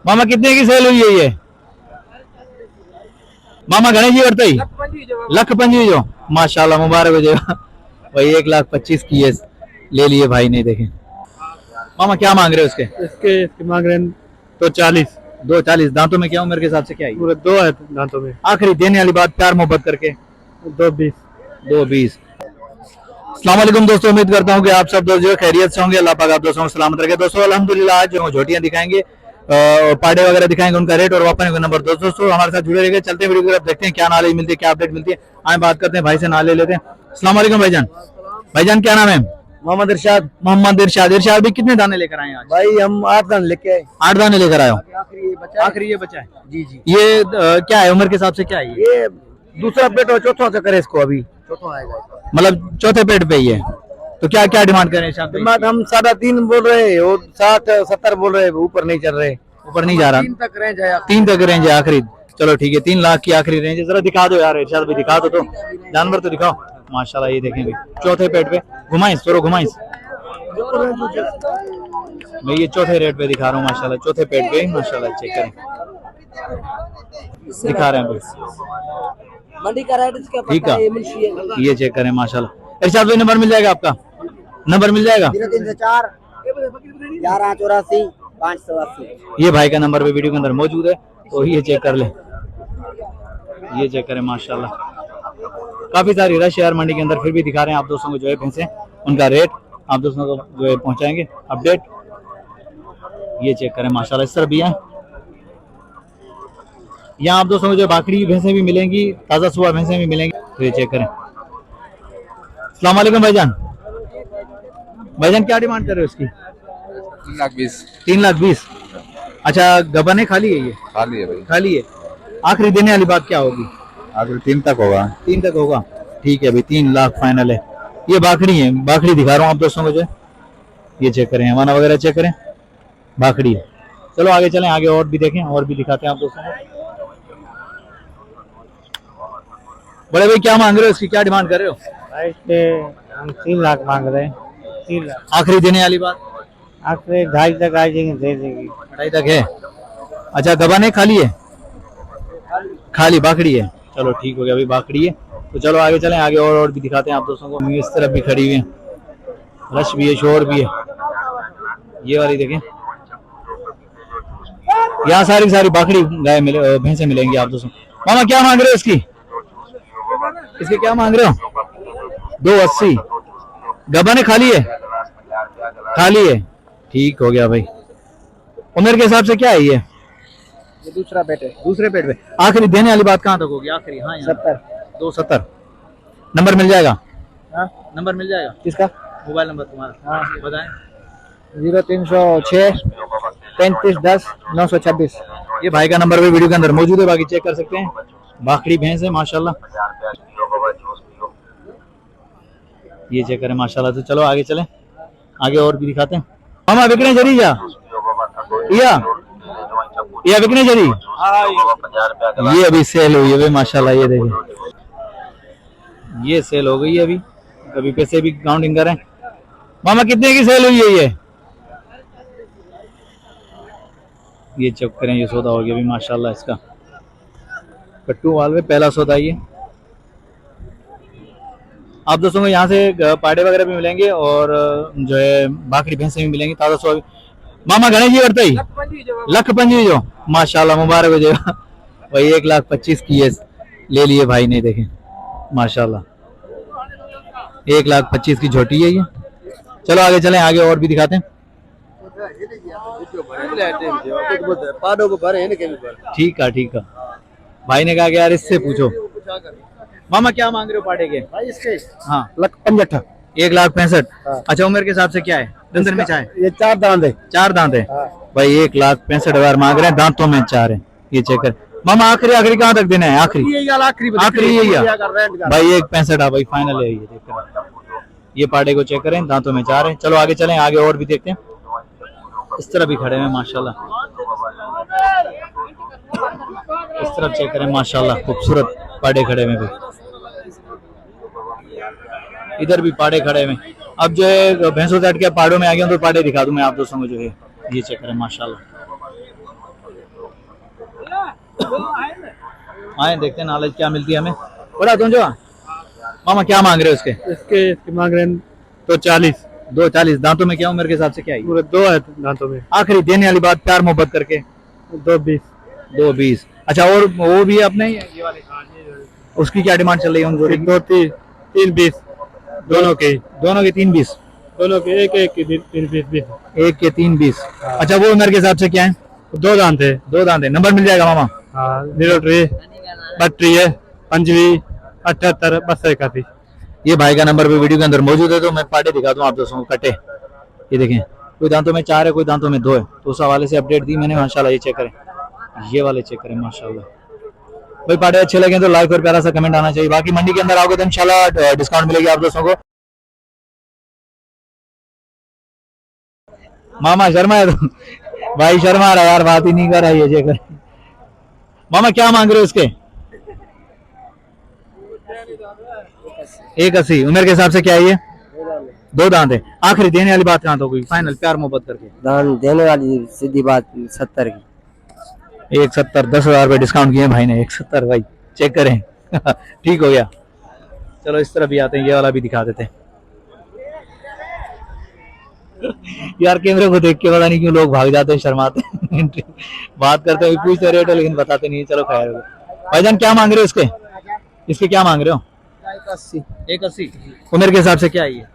मामा कितने की सेल हुई है ये? मामा गणेश जी वर्ताई लख पंजी जो माशाल्लाह मुबारक हो जाएगा भाई। 1,25,000 की ये ले लिए भाई ने। देखें मामा क्या मांग रहे हो उसके? इसके मांग रहे हैं तो 40। 2,40। दांतों में क्या उम्र के हिसाब से क्या है? पूरे 2 है दांतों में। आखिरी देने वाली बात प्यार मोहब्बत करके 220। 220। अस्सलाम वालेकुम दोस्तों, उम्मीद करता हूँ कि आप सब दोस्त जो खैरियत से होंगे। अल्लाह पाक आप दोस्तों को सलामत रखे। दोस्तों अल्हम्दुलिल्लाह आज जो झोटियां दिखाएंगे, पाड़े वगैरह दिखाएंगे, उनका रेट और वापस का नंबर। दोस्तों हमारे साथ जुड़े रहेंगे। चलते हैं वीडियो की तरफ, देखते हैं क्या नॉलेज मिलती है, क्या अपडेट मिलती है। आए बात करते हैं भाई से, नाले लेते हैं। अस्सलाम वालेकुम भाईजान। भाईजान क्या नाम है? मोहम्मद इरशाद। मोहम्मद इरशाद। इरशाद भी कितने दाने लेकर आए आज? भाई हम 8 दाने लेके आए। 8 दाने लेकर आए हो? आखिरी ये बचा है। जी जी। ये क्या है उम्र के हिसाब से क्या है? ये दूसरा पेट और चौथा से करे इसको, अभी चौथा आएगा, मतलब चौथे पेट पे ही है। तो क्या क्या डिमांड करें इरशाद भाई? दिमाग हम 3.5 बोल रहे हैं और 60-70 बोल रहे हैं, ऊपर नहीं चल रहे। ऊपर नहीं जा रहा। 3 तक रेंज है। 3 तक रेंज है आखिरी। चलो ठीक है, 3 लाख की आखिरी रेंज है। जरा दिखा दो यार इरशाद भाई, दिखा दो तो जानवर तो दिखाओ। माशाल्लाह ये देखें भाई, चौथे पेट पे। घुमाइस थोड़ा घुमाइस। मैं ये चौथे रेट पे दिखा रहा हूँ माशाल्लाह, चौथे पेट पे माशाल्लाह। चेक करें, दिखा रहे हैं भाई, मंडी का रेट इसका ठीक है। ये चेक करें माशाल्लाह। इरशाद भाई नंबर मिल जाएगा आपका? नंबर मिल जाएगा? 0304 1184 580। ये भाई का नंबर पे वीडियो के अंदर मौजूद है, तो ये चेक कर ले। ये चेक करें माशाल्लाह। काफी सारी रश यार मंडी के अंदर, फिर भी दिखा रहे हैं आप दोस्तों को जो है भैंसे, उनका रेट आप दोस्तों को जो है पहुंचाएंगे अपडेट। ये चेक करें माशाल्लाह। इस तरह भी है यहाँ आप दोस्तों को जो बाकरी भैंसें भी मिलेंगी, ताजा सुबह भैंसें भी मिलेंगी। तो ये चेक करें। अस्सलाम वालेकुम भाईजान। भाईजान क्या डिमांड कर रहे हो इसकी? 3,20,000। 3,20,000। अच्छा गबन है, खाली है? ये खाली है भाई। खाली है। आखिरी देने वाली बात क्या होगी? आखिर 3 तक होगा। 3 तक होगा, ठीक है भाई। 3 लाख फाइनल है। ये बाकड़ी है, बाकड़ी दिखा रहा हूँ आप दोस्तों को जो है। ये चेक करें, हवाना वगैरह चेक करें, बाकड़ी है। चलो आगे चलें, आगे और भी देखें, और भी दिखाते हैं आप दोस्तों को। बड़े भाई क्या मांग रहे हो इसकी, क्या डिमांड कर रहे हो? इसके हम 3 लाख मांग रहे हैं। 3 लाख आखिरी देने वाली बात? आखिरी 2.5 तक आ जाएंगे, दे देंगे। 2.5 तक है। अच्छा गबन है, खाली है? खाली बाकड़ी है। चलो ठीक हो गया भाई, बाकड़ी है। तो चलो आगे चलें, आगे और भी दिखाते हैं आप दोस्तों को। इस तरफ भी खड़ी हुई है, रश भी है, शोर भी है। ये वाली देखें, यहाँ सारी सारी बाकड़ी गाय मिले, भैंसे मिलेंगी आप दोस्तों। मामा क्या मांग रहे हो इसकी? इसके क्या मांग रहे हो? 280। गबन है, खाली है? खाली है, ठीक हो गया भाई। उम्र के हिसाब से क्या है ये? दूसरा पेट है। दूसरे पेट पे। आखिरी देने वाली बात कहाँ तक होगी आखिरी? हाँ 70। 270। नंबर मिल जाएगा? हाँ नंबर मिल जाएगा। किसका? मोबाइल नंबर तुम्हारा? हाँ बताएं। 0306 3510 926। ये भाई का नंबर भी वीडियो के अंदर मौजूद है, बाकी चेक कर सकते हैं। बाकड़ी भैंस है माशाल्लाह। ये चेक करें माशाल्लाह। तो चलो आगे चलें, आगे और भी दिखाते हैं। मामा विकने जरी जा या विकने जरी। ये अभी सेल हुई है भाई माशाल्लाह। ये देखिए, ये सेल हो गई है अभी। कभी पैसे भी काउंटिंग करें। मामा कितने की सेल हुई है ये? ये चेक करें, ये सौदा हो गया अभी माशाल्लाह इसका। कट्टू वाल में पहला सौदा ये। आप दोस्तों को यहाँ से पाड़े वगैरह भी मिलेंगे और जो है बाकरी भैंसे भी मिलेंगी, ताजा सौ। मामा गणेश जी वर्ताई लख पंजी जो माशाल्लाह मुबारक हो जाएगा भाई। 1,25,000 की ये ले लिए भाई ने। देखें माशाल्लाह, 1,25,000 की झोटी है ये। चलो आगे चलें, आगे और भी दिखाते हैं। ठीक है ठीक है। भाई ने कहा कि यार इससे पूछो। मामा क्या मांग रहे हो पाड़े के? भाई इसके हाँ 1,65,000। 1,65,000। हाँ। अच्छा उम्र के हिसाब से क्या है? दंदर में क्या है? ये 4 दांत है। 4 दांत है। हाँ। भाई 1,65,000 मांग रहे हैं, दांतों में 4 है। ये चेक कर मामा। आखिरी आखिरी कहाँ तक देना है? आखिरी आखिरी यही है भाई। 1,65,000 भाई फाइनल है। ये देख कर ये पाड़े को चेक करें, दांतों में 4 है। चलो आगे चलें, आगे और भी देखते हैं। इस तरह भी खड़े हैं माशाल्लाह। इस तरफ चेक करें माशाल्लाह, खूबसूरत पाड़े खड़े हैं भाई। इधर भी पाड़े खड़े हैं। अब जो है भैंसों से हट के पाड़ों में आ गया तो पाड़े दिखा दूं मैं आप दोस्तों को जो है। ये चेक करें माशाल्लाह। आए देखते हैं नॉलेज क्या मिलती है हमें। बोला तुम जो मामा क्या मांग रहे हो इसके? इसके मांग रहे हैं 240। 240। दांतों में क्या उम्र के हिसाब से क्या है? पूरे 2 है दांतों में। आखिरी देने वाली बात प्यार मोहब्बत करके 220। 220। अच्छा, और वो भी है अपने ये वाले, उसकी क्या डिमांड चल रही है उन जोड़ी की? 320 दोनों के। दोनों के 320। दोनों के एक की 320। एक के 320। अच्छा, वो उम्र के हिसाब से क्या है? 2 दांत है। 2 दांत है। नंबर मिल जाएगा मामा? हाँ 03 32 है 25 78 82 ये भाई का नंबर भी वीडियो के अंदर मौजूद है, तो मैं पार्टे दिखा दूं आप दोस्तों को कटे। ये देखें, कोई दांतों में 4 है, कोई दांतों में 2 है, तो उस हवाले से अपडेट दी मैंने माशाल्लाह। ये चेक करें, ये वाले चेक करें माशाल्लाह। भाई पार्टे अच्छे लगे तो लाइक और प्यारा सा कमेंट आना चाहिए। बाकी मंडी के अंदर आओगे तो इंशाल्लाह डिस्काउंट मिलेगी आप दोस्तों को। मामा शर्मा है तो भाई शर्मा रहा यार, बात ही नहीं कर रहा है। ये चेक करें मामा, क्या मांग रहे हो इसके? 180। उम्र के हिसाब से क्या है ये? 2 दांत है। आखिरी देने वाली बात कहाँ तो कोई फाइनल प्यार मोहब्बत करके? दान देने वाली सीधी बात 70 की। 170। 10,000 रुपए डिस्काउंट किए भाई ने। 170 भाई, चेक करें ठीक हो गया। चलो इस तरह भी आते हैं, ये वाला भी दिखा देते हैं। यार कैमरे को देख के पता नहीं क्यों लोग भाग जाते हैं, शर्माते हैं बात करते हुए पूछते रेट लेकिन बताते नहीं है। चलो खैर। भाईजान क्या मांग रहे हो इसके? इसके क्या मांग रहे हो? 180। 180। उम्र के हिसाब से क्या है ये?